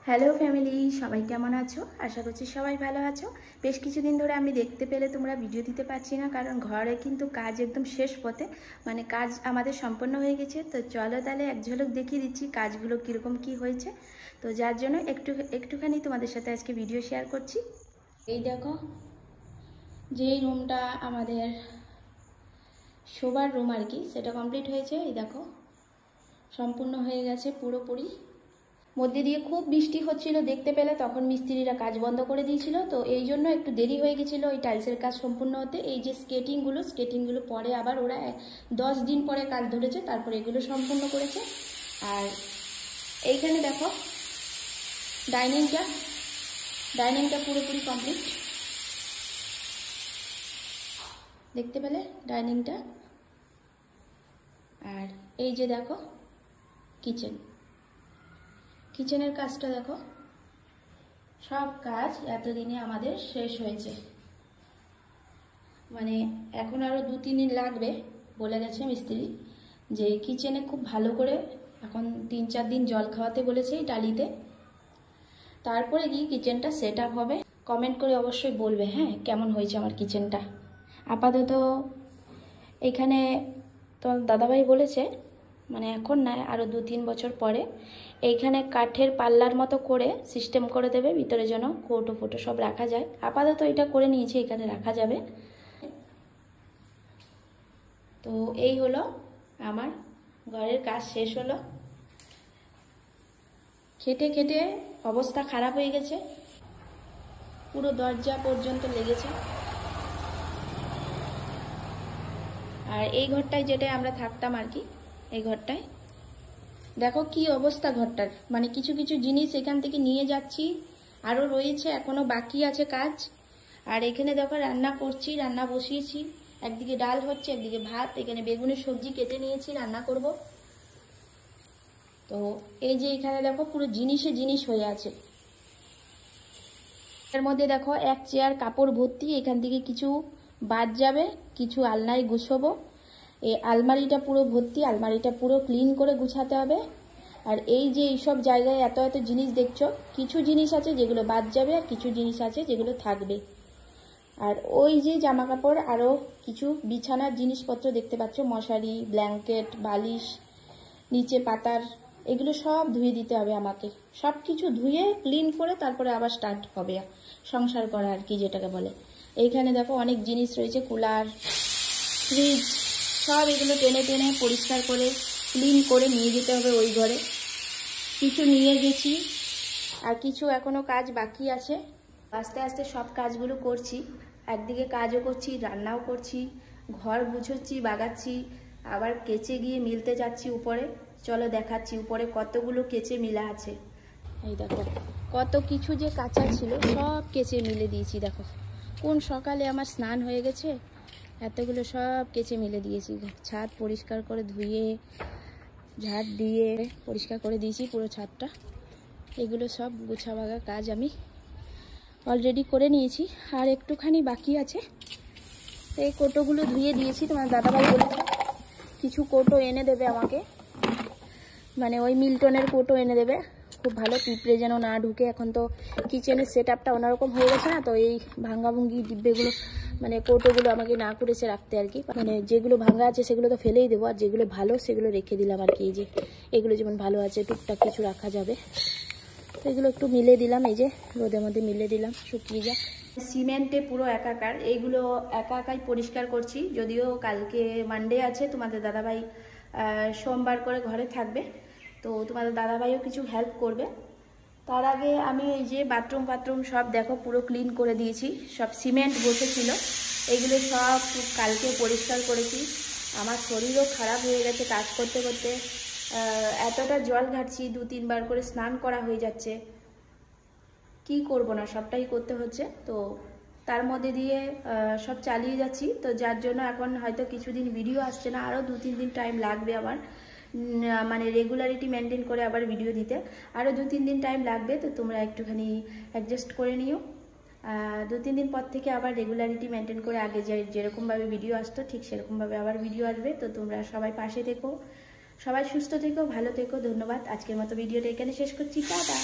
Hello family, সবাই কেমন আছো? আশা করছি সবাই ভালো আছো। বেশ কিছুদিন ধরে আমি দেখতে পেলে তোমরা ভিডিও দিতে পারছি না, কারণ ঘরে কিন্তু কাজ একদম শেষ পথে, মানে কাজ আমাদের সম্পন্ন হয়ে গেছে। তো চলো তাহলে এক ঝলক দেখিয়ে দিচ্ছি কাজগুলো কীরকম কি হয়েছে। তো যার জন্য একটুখানি তোমাদের সাথে আজকে ভিডিও শেয়ার করছি। এই দেখো, যেই রুমটা আমাদের শোবার রুম আর কি, সেটা কমপ্লিট হয়েছে। এই দেখো, সম্পূর্ণ হয়ে গেছে পুরোপুরি। মধ্যে দিয়ে খুব বৃষ্টি হচ্ছিল দেখতে পেলে, তখন মিস্ত্রিরা কাজ বন্ধ করে দিয়েছিল, তো এই জন্য একটু দেরি হয়ে গেছিলো ওই টাইলসের কাজ সম্পূর্ণ হতে। এই যে স্কেটিংগুলো পরে আবার ওরা 10 দিন পরে কাজ ধরেছে, তারপরে এগুলো সম্পূর্ণ করেছে। আর এইখানে দেখো ডাইনিংটা পুরোপুরি কমপ্লিট দেখতে পেলে ডাইনিংটা। আর এই যে দেখো কিচেনের কাজটা দেখো, সব কাজ এতদিনে আমাদের শেষ হয়েছে। মানে এখন আরও 2-3 দিন লাগবে বলে গেছে মিস্ত্রি, যে কিচেনে খুব ভালো করে এখন 3-4 দিন জল খাওয়াতে বলেছে এই টালিতে, তারপরে গিয়ে কিচেনটা সেট আপ হবে। কমেন্ট করে অবশ্যই বলবে হ্যাঁ কেমন হয়েছে আমার কিচেনটা। আপাতত এখানে তো দাদাভাই বলেছে মানে এখন না, আরও 2-3 বছর পরে এইখানে কাঠের পাল্লার মতো করে সিস্টেম করে দেবে, ভিতরে যেন কৌটো ফোটো সব রাখা যায়। আপাতত এটা করে নিয়েছি, এখানে রাখা যাবে। তো এই হলো আমার ঘরের কাজ শেষ হলো। খেটে খেটে অবস্থা খারাপ হয়ে গেছে, পুরো দরজা পর্যন্ত লেগেছে। আর এই ঘরটায় যেটাই আমরা থাকতাম আর কি, এই ঘরটায় দেখো কি অবস্থা ঘরটার। মানে কিছু কিছু জিনিস এখান থেকে নিয়ে যাচ্ছি, আরও রয়েছে, এখনো বাকি আছে কাজ। আর এখানে দেখো রান্না করছি, রান্না বসিয়েছি, একদিকে ডাল হচ্ছে একদিকে ভাত। এখানে বেগুনের সবজি কেটে নিয়েছি, রান্না করব। তো এই যে এখানে দেখো পুরো জিনিসে জিনিস হয়ে আছে। এর মধ্যে দেখো এক চেয়ার কাপড় ভর্তি, এখান থেকে কিছু বাদ যাবে, কিছু আলনায় গুছাবো। এই আলমারিটা পুরো ভর্তি, আলমারিটা পুরো ক্লিন করে গুছাতে হবে। আর এই যে এইসব জায়গায় এত এত জিনিস দেখছো, কিছু জিনিস আছে যেগুলো বাদ যাবে আর কিছু জিনিস আছে যেগুলো থাকবে। আর ওই যে জামা কাপড় আরও কিছু বিছানার জিনিসপত্র দেখতে পাচ্ছ, মশারি, ব্ল্যাঙ্কেট, বালিশ, নিচে পাতার, এগুলো সব ধুয়ে দিতে হবে আমাকে। সব কিছু ধুয়ে ক্লিন করে তারপরে আবার স্টার্ট হবে সংসার করা আর কি, যেটাকে বলে। এইখানে দেখো অনেক জিনিস রয়েছে, কুলার, ফ্রিজ, সব এগুলো টেনে টেনে পরিষ্কার করে ক্লিন করে নিয়ে যেতে হবে ওই ঘরে। কিছু নিয়ে গেছি আর কিছু এখনও কাজ বাকি আছে। আস্তে আস্তে সব কাজগুলো করছি, একদিকে কাজও করছি, রান্নাও করছি, ঘর গুছোচ্ছি, বাগাচ্ছি, আবার কেচে গিয়ে মিলতে যাচ্ছি উপরে। চলো দেখাচ্ছি উপরে কতগুলো কেচে মিলা আছে। এই দেখো কত কিছু যে কাঁচা ছিল সব কেচে মিলে দিয়েছি। দেখো কোন সকালে আমার স্নান হয়ে গেছে, এতগুলো সব কেচে মিলে দিয়েছি। ছাদ পরিষ্কার করে ধুয়ে ঝাড় দিয়ে পরিষ্কার করে দিয়েছি পুরো ছাদটা। এগুলো সব গুছা বাগা কাজ আমি অলরেডি করে নিয়েছি, আর একটুখানি বাকি আছে। এই কৌটোগুলো ধুয়ে দিয়েছি, তোমার দাদাভাই বলেছে কিছু কৌটো এনে দেবে আমাকে, মানে ওই মিল্টনের কৌটো এনে দেবে, খুব ভালো, পিঁপড়ে যেন না ঢুকে। এখন তো কিচেনের সেট আপটা অন্যরকম হয়ে গেছে না, তো এই ভাঙ্গাভুঙ্গি ডিব্বেগুলো মানে কৌটোগুলো আমাকে না করেছে রাখতে আর কি। মানে যেগুলো ভাঙ্গা আছে সেগুলো তো ফেলেই দেবো, আর যেগুলো ভালো সেগুলো রেখে দিলাম আর কি। এই যে এগুলো যেমন ভালো আছে, টুকটাক কিছু রাখা যাবে, তো এগুলো একটু মিলে দিলাম, এই যে রোদের মধ্যে মিলে দিলাম, শুকিয়ে যা। সিমেন্টে পুরো একাকার, এইগুলো একা একাই পরিষ্কার করছি। যদিও কালকে মানডে আছে, তোমাদের দাদাভাই সোমবার করে ঘরে থাকবে, তো তোমাদের দাদাভাইও কিছু হেল্প করবে। তার আগে আমি এই যে বাথরুম সব দেখো পুরো ক্লিন করে দিয়েছি, সব সিমেন্ট বসেছিল এগুলো সব কালকে পরিষ্কার করেছি। আমার শরীরও খারাপ হয়ে গেছে কাজ করতে করতে, এতটা জল ঘাটছি, 2-3 বার করে স্নান করা হয়ে যাচ্ছে, কি করব না, সবটাই করতে হচ্ছে। তো তার মধ্যে দিয়ে সব চালিয়ে যাচ্ছি। তো যার জন্য এখন হয়তো কিছুদিন ভিডিও আসছে না, আরও 2-3 দিন টাইম লাগবে আমার, মানে রেগুলারিটি মেনটেন করে আবার ভিডিও দিতে আরও 2-3 দিন টাইম লাগবে। তো তোমরা একটুখানি অ্যাডজাস্ট করে নিও। 2-3 দিন পর থেকে আবার রেগুলারিটি মেনটেন করে আগে যেরকমভাবে ভিডিও আসতো ঠিক সেরকমভাবে আবার ভিডিও আসবে। তো তোমরা সবাই পাশে থেকো, সবাই সুস্থ থেকো, ভালো থেকো। ধন্যবাদ। আজকের মতো ভিডিওটা এখানে শেষ করছি, টাটা।